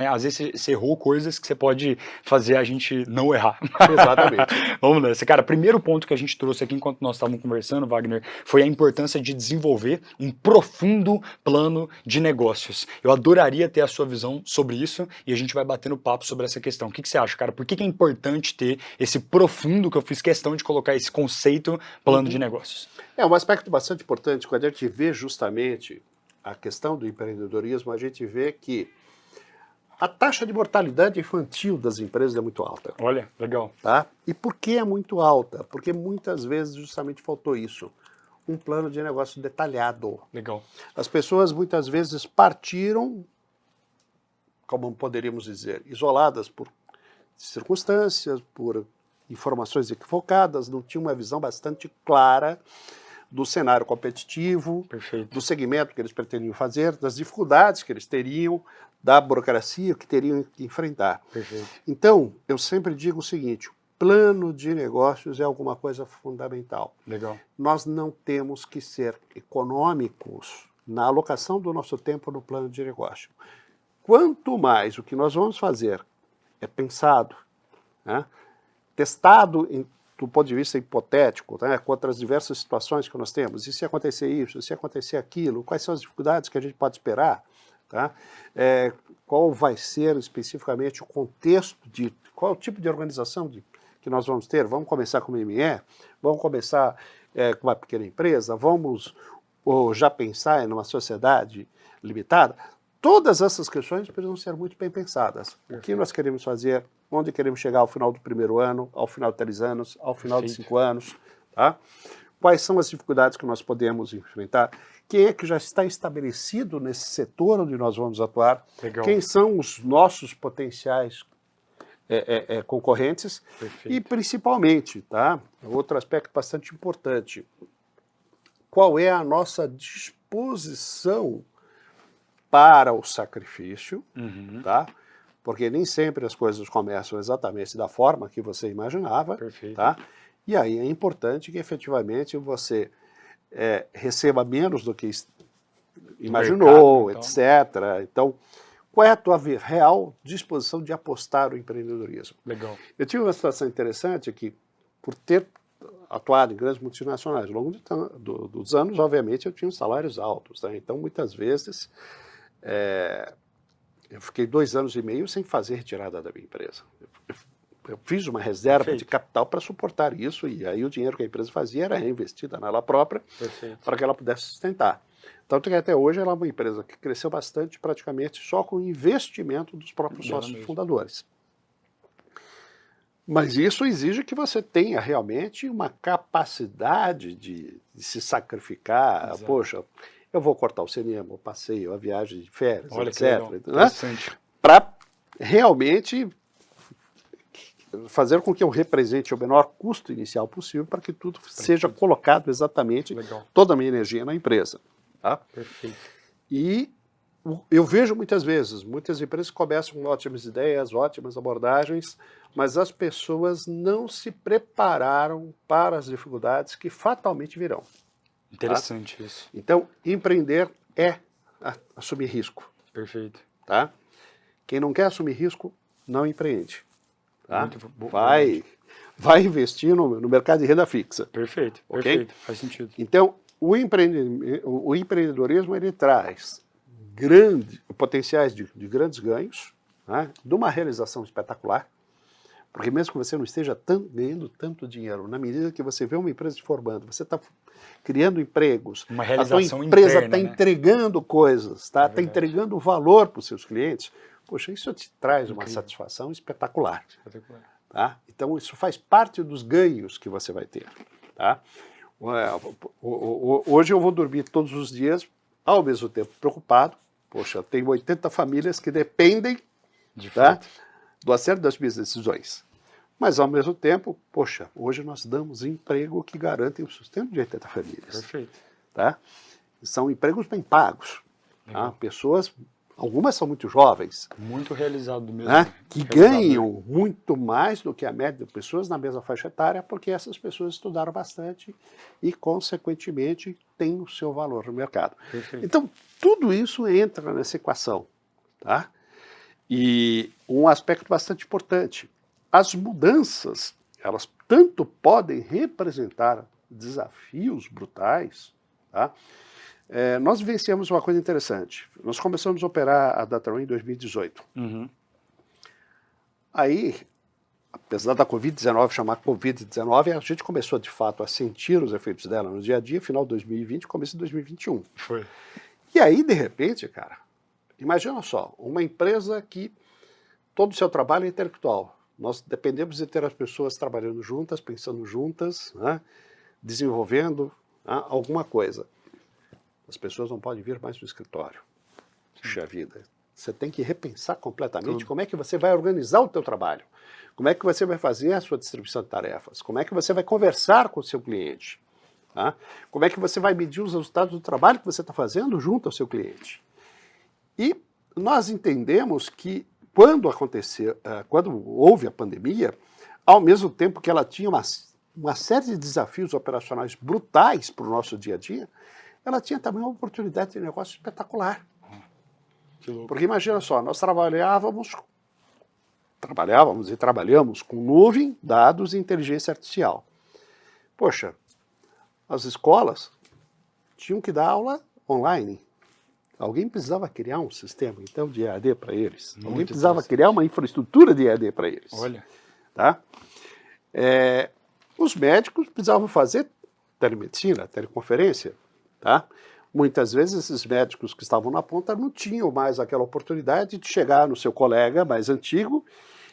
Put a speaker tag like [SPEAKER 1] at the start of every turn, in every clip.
[SPEAKER 1] né? Às vezes você errou coisas que você pode fazer a gente não errar.
[SPEAKER 2] Exatamente.
[SPEAKER 1] Vamos nessa. Cara, primeiro ponto que a gente trouxe aqui enquanto nós estávamos conversando, Wagner, foi a importância de desenvolver um profundo plano de negócios. Eu adoraria ter a sua visão sobre isso e a gente vai batendo papo sobre essa questão. O que você acha, cara? Por que é importante ter esse profundo, que eu fiz questão de colocar esse conceito, plano de negócios?
[SPEAKER 2] É um aspecto bastante importante. Quando a gente vê justamente a questão do empreendedorismo, a gente vê que a taxa de mortalidade infantil das empresas é muito alta.
[SPEAKER 1] Olha, legal.
[SPEAKER 2] Tá? E por que é muito alta? Porque muitas vezes justamente faltou isso. Um plano de negócio detalhado.
[SPEAKER 1] Legal.
[SPEAKER 2] As pessoas muitas vezes partiram, como poderíamos dizer, isoladas por circunstâncias, por informações equivocadas, não tinham uma visão bastante clara do cenário competitivo,
[SPEAKER 1] Perfeito.
[SPEAKER 2] do segmento que eles pretendiam fazer, das dificuldades que eles teriam, da burocracia que teriam que enfrentar.
[SPEAKER 1] Perfeito.
[SPEAKER 2] Então, eu sempre digo o seguinte, o plano de negócios é alguma coisa fundamental.
[SPEAKER 1] Legal.
[SPEAKER 2] Nós não temos que ser econômicos na alocação do nosso tempo no plano de negócio. Quanto mais o que nós vamos fazer é pensado, né, testado do ponto de vista hipotético, né, contra as diversas situações que nós temos, e se acontecer isso, e se acontecer aquilo, quais são as dificuldades que a gente pode esperar, tá? Qual vai ser especificamente o contexto, qual é o tipo de organização que nós vamos ter? Vamos começar com uma ME? Vamos começar com uma pequena empresa? Vamos já pensar em uma sociedade limitada? Todas essas questões precisam ser muito bem pensadas. Perfeito. O que nós queremos fazer, onde queremos chegar ao final do primeiro ano, ao final de 3 anos, ao final de 5 anos, tá? Quais são as dificuldades que nós podemos enfrentar? Quem é que já está estabelecido nesse setor onde nós vamos atuar? Legal. Quem são os nossos potenciais concorrentes? Perfeito. E principalmente, tá? Outro aspecto bastante importante, qual é a nossa disposição para o sacrifício, tá? Porque nem sempre as coisas começam exatamente da forma que você imaginava, perfeito, tá? E aí é importante que efetivamente você receba menos do que imaginou, mercado, etc. Então, qual é a tua real disposição de apostar no empreendedorismo? Legal. Eu tive uma situação interessante que, por ter atuado em grandes multinacionais ao longo dos anos, obviamente eu tinha salários altos, né? Então, muitas vezes, eu fiquei 2 anos e meio sem fazer retirada da minha empresa. Eu fiz uma reserva de capital para suportar isso, e aí o dinheiro que a empresa fazia era reinvestida nela própria, para que ela pudesse sustentar. Tanto que até hoje ela é uma empresa que cresceu bastante, praticamente só com o investimento dos próprios sócios fundadores. Mas isso exige que você tenha realmente uma capacidade de se sacrificar. Exato. Poxa, eu vou cortar o cinema, o passeio, a viagem de férias, etc. Né? Para realmente fazer com que eu represente o menor custo inicial possível para que tudo seja colocado exatamente, toda a minha energia na empresa. Tá? Perfeito. E eu vejo muitas vezes, muitas empresas começam com ótimas ideias, ótimas abordagens, mas as pessoas não se prepararam para as dificuldades que fatalmente virão.
[SPEAKER 1] Interessante, tá? Isso.
[SPEAKER 2] Então, empreender é assumir risco.
[SPEAKER 1] Perfeito.
[SPEAKER 2] Tá? Quem não quer assumir risco, não empreende. Tá? Vai investir no mercado de renda fixa.
[SPEAKER 1] Perfeito, okay? Perfeito, faz sentido.
[SPEAKER 2] Então, o empreendedorismo ele traz potenciais de grandes ganhos, né? De uma realização espetacular, porque mesmo que você não esteja ganhando tanto dinheiro, na medida que você vê uma empresa se formando, você está criando empregos,
[SPEAKER 1] uma realização
[SPEAKER 2] a tua empresa
[SPEAKER 1] está
[SPEAKER 2] entregando coisas, está entregando valor para os seus clientes, poxa, isso te traz uma satisfação espetacular. Tá? Então isso faz parte dos ganhos que você vai ter. Tá? Hoje eu vou dormir todos os dias, ao mesmo tempo preocupado, poxa, eu tenho 80 famílias que dependem do acerto das minhas decisões. Mas, ao mesmo tempo, poxa, hoje nós damos emprego que garantem o sustento de 80 famílias.
[SPEAKER 1] Perfeito.
[SPEAKER 2] Tá? São empregos bem pagos. Tá? Pessoas, algumas são muito jovens.
[SPEAKER 1] Muito realizado mesmo.
[SPEAKER 2] Né? Que ganham muito mais do que a média de pessoas na mesma faixa etária, porque essas pessoas estudaram bastante e, consequentemente, têm o seu valor no mercado. Perfeito. Então, tudo isso entra nessa equação. Tá? E um aspecto bastante importante, as mudanças, elas tanto podem representar desafios brutais, tá? Nós vivenciamos uma coisa interessante. Nós começamos a operar a DataRoom em 2018.
[SPEAKER 1] Uhum.
[SPEAKER 2] Aí, apesar da Covid-19 chamar Covid-19, a gente começou de fato a sentir os efeitos dela no dia a dia, final de 2020, começo de 2021.
[SPEAKER 1] Foi.
[SPEAKER 2] E aí, de repente, cara, imagina só, uma empresa que todo o seu trabalho é intelectual. Nós dependemos de ter as pessoas trabalhando juntas, pensando juntas, né, desenvolvendo, né, alguma coisa. As pessoas não podem vir mais no escritório. Puxa vida. Você tem que repensar completamente como é que você vai organizar o teu trabalho. Como é que você vai fazer a sua distribuição de tarefas. Como é que você vai conversar com o seu cliente. Tá? Como é que você vai medir os resultados do trabalho que você está fazendo junto ao seu cliente. E nós entendemos que quando houve a pandemia, ao mesmo tempo que ela tinha uma série de desafios operacionais brutais para o nosso dia a dia, ela tinha também uma oportunidade de negócio espetacular.
[SPEAKER 1] Que louco.
[SPEAKER 2] Porque imagina só, nós trabalhávamos e trabalhamos com nuvem, dados e inteligência artificial. Poxa, as escolas tinham que dar aula online. Alguém precisava criar um sistema, então, de EAD para eles. Alguém precisava criar uma infraestrutura de EAD para eles.
[SPEAKER 1] Olha.
[SPEAKER 2] Tá? Os médicos precisavam fazer telemedicina, teleconferência. Tá? Muitas vezes esses médicos que estavam na ponta não tinham mais aquela oportunidade de chegar no seu colega mais antigo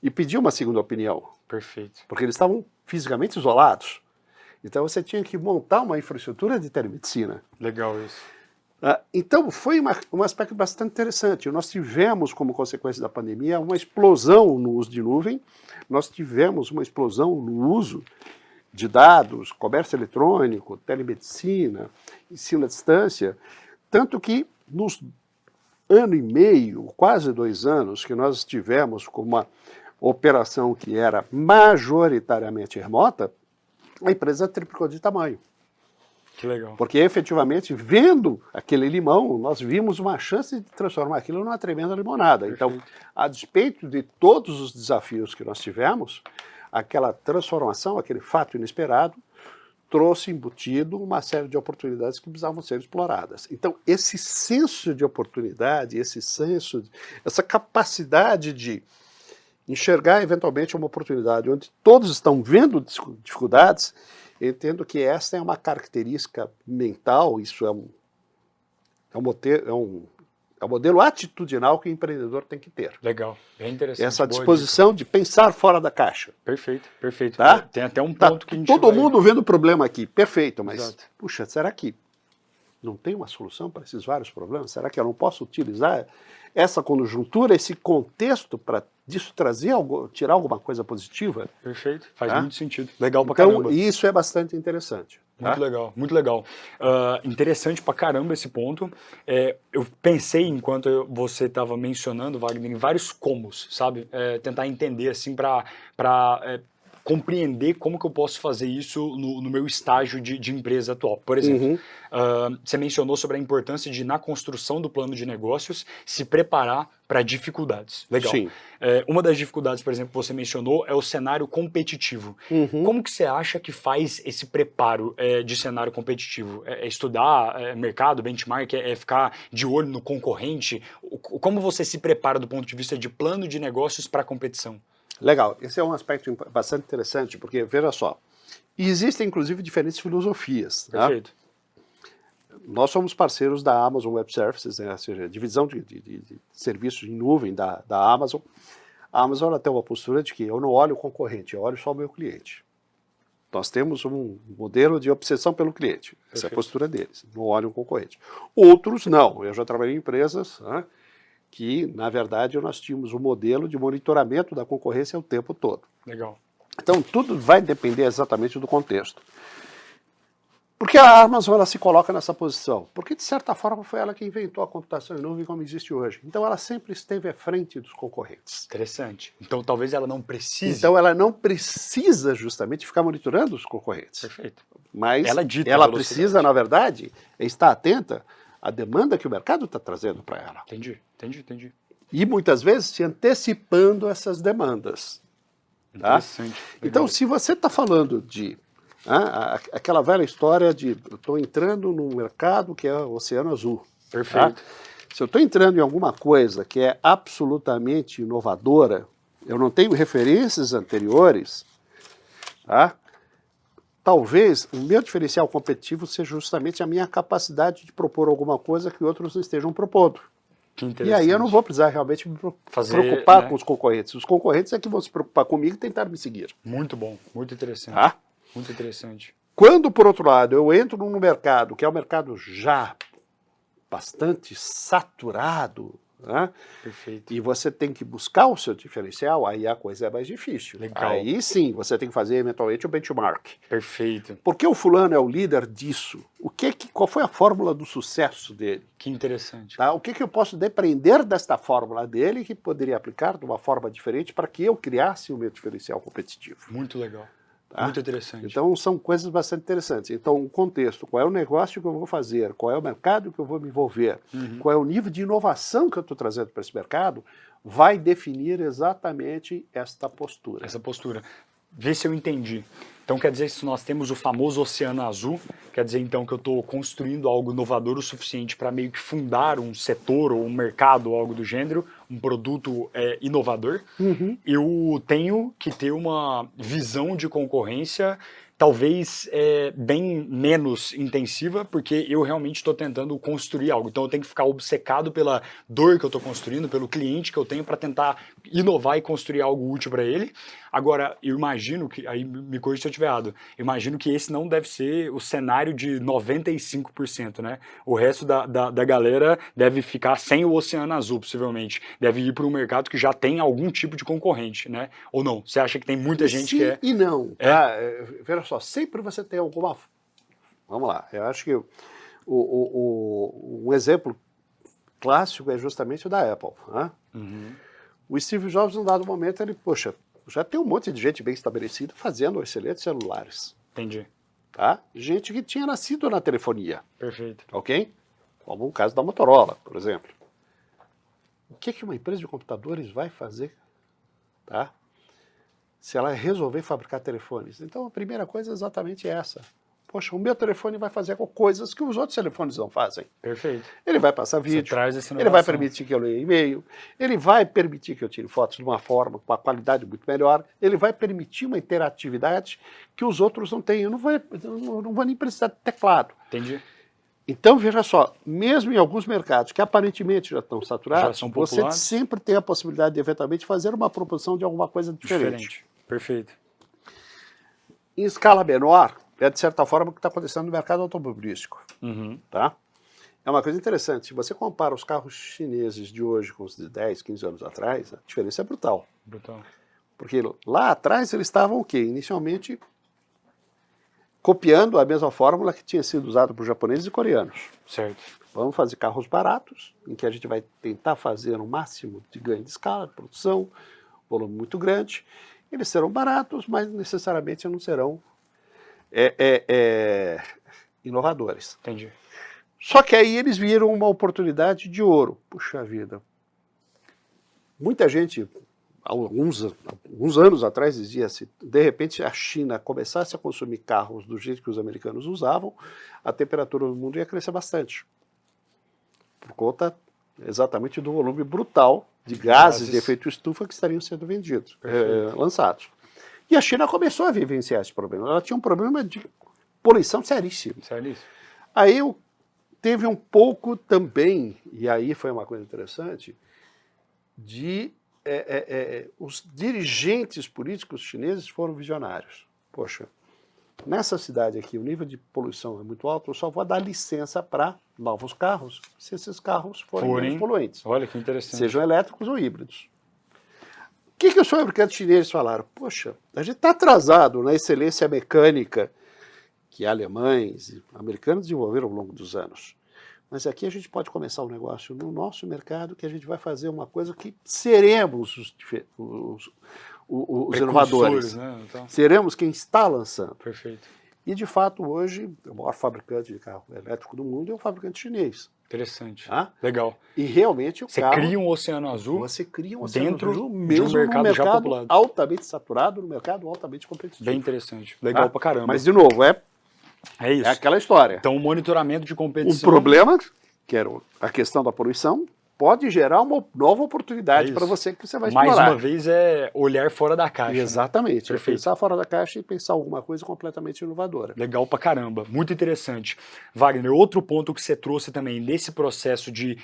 [SPEAKER 2] e pedir uma segunda opinião.
[SPEAKER 1] Perfeito.
[SPEAKER 2] Porque eles estavam fisicamente isolados. Então você tinha que montar uma infraestrutura de telemedicina.
[SPEAKER 1] Legal isso.
[SPEAKER 2] Então foi um aspecto bastante interessante. Nós tivemos, como consequência da pandemia, uma explosão no uso de nuvem, nós tivemos uma explosão no uso de dados, comércio eletrônico, telemedicina, ensino à distância, tanto que nos ano e meio, quase 2 anos, que nós tivemos com uma operação que era majoritariamente remota, a empresa triplicou de tamanho.
[SPEAKER 1] Que legal.
[SPEAKER 2] Porque efetivamente, vendo aquele limão, nós vimos uma chance de transformar aquilo numa tremenda limonada. Então, a despeito de todos os desafios que nós tivemos, aquela transformação, aquele fato inesperado, trouxe embutido uma série de oportunidades que precisavam ser exploradas. Então, esse senso de oportunidade, essa capacidade de enxergar eventualmente uma oportunidade onde todos estão vendo dificuldades, eu entendo que essa é uma característica mental, isso é um modelo atitudinal que o empreendedor tem que ter.
[SPEAKER 1] Legal, bem interessante.
[SPEAKER 2] Essa disposição de pensar fora da caixa.
[SPEAKER 1] Perfeito, perfeito.
[SPEAKER 2] Tá?
[SPEAKER 1] Tem até um ponto que a gente
[SPEAKER 2] todo mundo vendo o problema aqui, perfeito, mas,
[SPEAKER 1] Exato.
[SPEAKER 2] Puxa, será que não tem uma solução para esses vários problemas? Será que eu não posso utilizar essa conjuntura, esse contexto para disso tirar alguma coisa positiva?
[SPEAKER 1] Perfeito, faz
[SPEAKER 2] Tá?
[SPEAKER 1] muito sentido. Legal pra
[SPEAKER 2] Então,
[SPEAKER 1] caramba.
[SPEAKER 2] isso é bastante interessante.
[SPEAKER 1] Muito
[SPEAKER 2] Tá?
[SPEAKER 1] legal, muito legal. Interessante pra caramba esse ponto. Eu pensei, enquanto você estava mencionando, Wagner, em vários comos, sabe? Tentar entender, assim, pra compreender como que eu posso fazer isso no meu estágio de empresa atual. Por exemplo, você mencionou sobre a importância de, na construção do plano de negócios, se preparar para dificuldades. Legal.
[SPEAKER 2] Sim.
[SPEAKER 1] Uma das dificuldades, por exemplo, que você mencionou é o cenário competitivo. Como que você acha que faz esse preparo de cenário competitivo? É estudar mercado, benchmark, é ficar de olho no concorrente? Como você se prepara do ponto de vista de plano de negócios para a competição?
[SPEAKER 2] Legal, esse é um aspecto bastante interessante, porque, veja só, existem inclusive diferentes filosofias. Tá?
[SPEAKER 1] Perfeito.
[SPEAKER 2] Nós somos parceiros da Amazon Web Services, né? Ou seja, a divisão de serviços em nuvem da Amazon. A Amazon ela tem uma postura de que eu não olho o concorrente, eu olho só o meu cliente. Nós temos um modelo de obsessão pelo cliente, essa é a postura deles, não olham o concorrente. Outros não, eu já trabalhei em empresas, né, que, na verdade, nós tínhamos um modelo de monitoramento da concorrência o tempo todo.
[SPEAKER 1] Legal.
[SPEAKER 2] Então, tudo vai depender exatamente do contexto. Por que a Amazon ela se coloca nessa posição? Porque, de certa forma, foi ela que inventou a computação em nuvem como existe hoje. Então, ela sempre esteve à frente dos concorrentes.
[SPEAKER 1] Interessante. Então, talvez ela não precise...
[SPEAKER 2] Então, ela não precisa, justamente, ficar monitorando os concorrentes.
[SPEAKER 1] Perfeito.
[SPEAKER 2] Mas
[SPEAKER 1] ela
[SPEAKER 2] precisa, na verdade, estar atenta à demanda que o mercado está trazendo para ela.
[SPEAKER 1] Entendi.
[SPEAKER 2] E muitas vezes se antecipando essas demandas. Tá?
[SPEAKER 1] Interessante.
[SPEAKER 2] Então,
[SPEAKER 1] Legal.
[SPEAKER 2] se você está falando de aquela velha história de eu estou entrando num mercado que é o Oceano Azul.
[SPEAKER 1] Perfeito.
[SPEAKER 2] Tá? Se eu estou entrando em alguma coisa que é absolutamente inovadora, eu não tenho referências anteriores, tá? Talvez o meu diferencial competitivo seja justamente a minha capacidade de propor alguma coisa que outros não estejam propondo.
[SPEAKER 1] Que
[SPEAKER 2] E
[SPEAKER 1] interessante.
[SPEAKER 2] aí eu não vou precisar realmente me
[SPEAKER 1] Fazer,
[SPEAKER 2] preocupar
[SPEAKER 1] né?
[SPEAKER 2] com os concorrentes. Os concorrentes é que vão se preocupar comigo e tentar me seguir.
[SPEAKER 1] Muito bom, muito interessante.
[SPEAKER 2] Tá?
[SPEAKER 1] Muito interessante.
[SPEAKER 2] Quando, por outro lado, eu entro num mercado que é um mercado já bastante saturado, né?
[SPEAKER 1] Perfeito.
[SPEAKER 2] E você tem que buscar o seu diferencial, aí a coisa é mais difícil.
[SPEAKER 1] Legal.
[SPEAKER 2] Aí sim, você tem que fazer eventualmente o benchmark.
[SPEAKER 1] Perfeito.
[SPEAKER 2] Porque o fulano é o líder disso? Qual foi a fórmula do sucesso dele?
[SPEAKER 1] Que interessante.
[SPEAKER 2] Tá? O que eu posso depreender desta fórmula dele que poderia aplicar de uma forma diferente para que eu criasse o meu diferencial competitivo?
[SPEAKER 1] Muito legal.
[SPEAKER 2] Tá?
[SPEAKER 1] Muito interessante.
[SPEAKER 2] Então são coisas bastante interessantes. Então o contexto, qual é o negócio que eu vou fazer, qual é o mercado que eu vou me envolver, qual é o nível de inovação que eu estou trazendo para esse mercado, vai definir exatamente esta postura.
[SPEAKER 1] Essa postura. Vê se eu entendi. Então quer dizer que se nós temos o famoso Oceano Azul, quer dizer então que eu estou construindo algo inovador o suficiente para meio que fundar um setor ou um mercado ou algo do gênero, um produto inovador, eu tenho que ter uma visão de concorrência talvez bem menos intensiva, porque eu realmente estou tentando construir algo. Então eu tenho que ficar obcecado pela dor que eu estou construindo, pelo cliente que eu tenho para tentar inovar e construir algo útil para ele. Agora, eu imagino que, aí me corrija se eu estiver errado, eu imagino que esse não deve ser o cenário de 95%, né? O resto da galera deve ficar sem o Oceano Azul, possivelmente. Deve ir para um mercado que já tem algum tipo de concorrente, né? Ou não? Você acha que tem muita gente
[SPEAKER 2] Sim
[SPEAKER 1] que é...
[SPEAKER 2] e não. Tá? Veja só, sempre você tem alguma... Vamos lá, eu acho que um exemplo clássico é justamente o da Apple. Né? O Steve Jobs, num dado momento, ele, poxa, já tem um monte de gente bem estabelecida fazendo excelentes celulares.
[SPEAKER 1] Entendi.
[SPEAKER 2] Tá? Gente que tinha nascido na telefonia.
[SPEAKER 1] Perfeito.
[SPEAKER 2] Ok? Como o caso da Motorola, por exemplo. O que uma empresa de computadores vai fazer, tá? Se ela resolver fabricar telefones? Então a primeira coisa é exatamente essa. Poxa, o meu telefone vai fazer coisas que os outros telefones não fazem.
[SPEAKER 1] Perfeito.
[SPEAKER 2] Ele vai passar
[SPEAKER 1] Você
[SPEAKER 2] vídeo,
[SPEAKER 1] traz essa
[SPEAKER 2] ele vai
[SPEAKER 1] inovação.
[SPEAKER 2] permitir que eu leia e-mail, ele vai permitir que eu tire fotos de uma forma, com uma qualidade muito melhor, ele vai permitir uma interatividade que os outros não têm. Eu não vou nem precisar de teclado.
[SPEAKER 1] Entendi.
[SPEAKER 2] Então, veja só, mesmo em alguns mercados que aparentemente já estão saturados,
[SPEAKER 1] Já são
[SPEAKER 2] você
[SPEAKER 1] populares.
[SPEAKER 2] sempre tem a possibilidade de, eventualmente, fazer uma proposição de alguma coisa diferente.
[SPEAKER 1] Perfeito.
[SPEAKER 2] Em escala menor, é de certa forma o que está acontecendo no mercado automobilístico. Tá? É uma coisa interessante, se você compara os carros chineses de hoje com os de 10, 15 anos atrás, a diferença é brutal.
[SPEAKER 1] Brutal.
[SPEAKER 2] Porque lá atrás eles estavam o quê? Inicialmente copiando a mesma fórmula que tinha sido usada por japoneses e coreanos.
[SPEAKER 1] Certo.
[SPEAKER 2] Vamos fazer carros baratos, em que a gente vai tentar fazer o máximo de ganho de escala, de produção, volume muito grande. Eles serão baratos, mas necessariamente não serão inovadores.
[SPEAKER 1] Entendi.
[SPEAKER 2] Só que aí eles viram uma oportunidade de ouro. Puxa vida. Muita gente, alguns anos atrás, dizia se de repente a China começasse a consumir carros do jeito que os americanos usavam, a temperatura do mundo ia crescer bastante. Por conta exatamente do volume brutal de gases de efeito estufa que estariam sendo vendidos, lançados. E a China começou a vivenciar esse problema. Ela tinha um problema de poluição seríssimo.
[SPEAKER 1] Seríssimo.
[SPEAKER 2] Aí teve um pouco também, e aí foi uma coisa interessante, de os dirigentes políticos chineses foram visionários. Poxa, nessa cidade aqui o nível de poluição é muito alto, eu só vou dar licença para novos carros, se esses carros forem menos poluentes.
[SPEAKER 1] Olha que interessante.
[SPEAKER 2] Sejam elétricos ou híbridos. O que os fabricantes chineses falaram? Poxa, a gente está atrasado na excelência mecânica que alemães e americanos desenvolveram ao longo dos anos. Mas aqui a gente pode começar um negócio no nosso mercado que a gente vai fazer uma coisa que seremos os inovadores.
[SPEAKER 1] Né? Então,
[SPEAKER 2] seremos quem está lançando.
[SPEAKER 1] perfeito.
[SPEAKER 2] E, de fato, hoje, o maior fabricante de carro elétrico do mundo é um fabricante chinês.
[SPEAKER 1] Interessante.
[SPEAKER 2] Tá?
[SPEAKER 1] Legal.
[SPEAKER 2] E realmente o
[SPEAKER 1] Você
[SPEAKER 2] carro...
[SPEAKER 1] cria um oceano azul
[SPEAKER 2] Você cria um oceano
[SPEAKER 1] dentro
[SPEAKER 2] azul
[SPEAKER 1] de
[SPEAKER 2] mesmo
[SPEAKER 1] um mercado
[SPEAKER 2] num
[SPEAKER 1] já
[SPEAKER 2] mercado
[SPEAKER 1] populado.
[SPEAKER 2] altamente saturado, num mercado altamente competitivo.
[SPEAKER 1] Bem interessante. Legal
[SPEAKER 2] Tá?
[SPEAKER 1] pra caramba.
[SPEAKER 2] Mas, de novo,
[SPEAKER 1] É
[SPEAKER 2] é
[SPEAKER 1] isso.
[SPEAKER 2] aquela história.
[SPEAKER 1] Então, o monitoramento de
[SPEAKER 2] Um
[SPEAKER 1] competição...
[SPEAKER 2] problema, que era a questão da poluição, pode gerar uma nova oportunidade para
[SPEAKER 1] isso.
[SPEAKER 2] você que você vai
[SPEAKER 1] Mais
[SPEAKER 2] explorar.
[SPEAKER 1] uma vez, é olhar fora da caixa. Né?
[SPEAKER 2] Exatamente. É
[SPEAKER 1] Perfeito.
[SPEAKER 2] pensar fora da caixa e pensar alguma coisa completamente inovadora.
[SPEAKER 1] Legal pra caramba. Muito interessante. Wagner, outro ponto que você trouxe também nesse processo de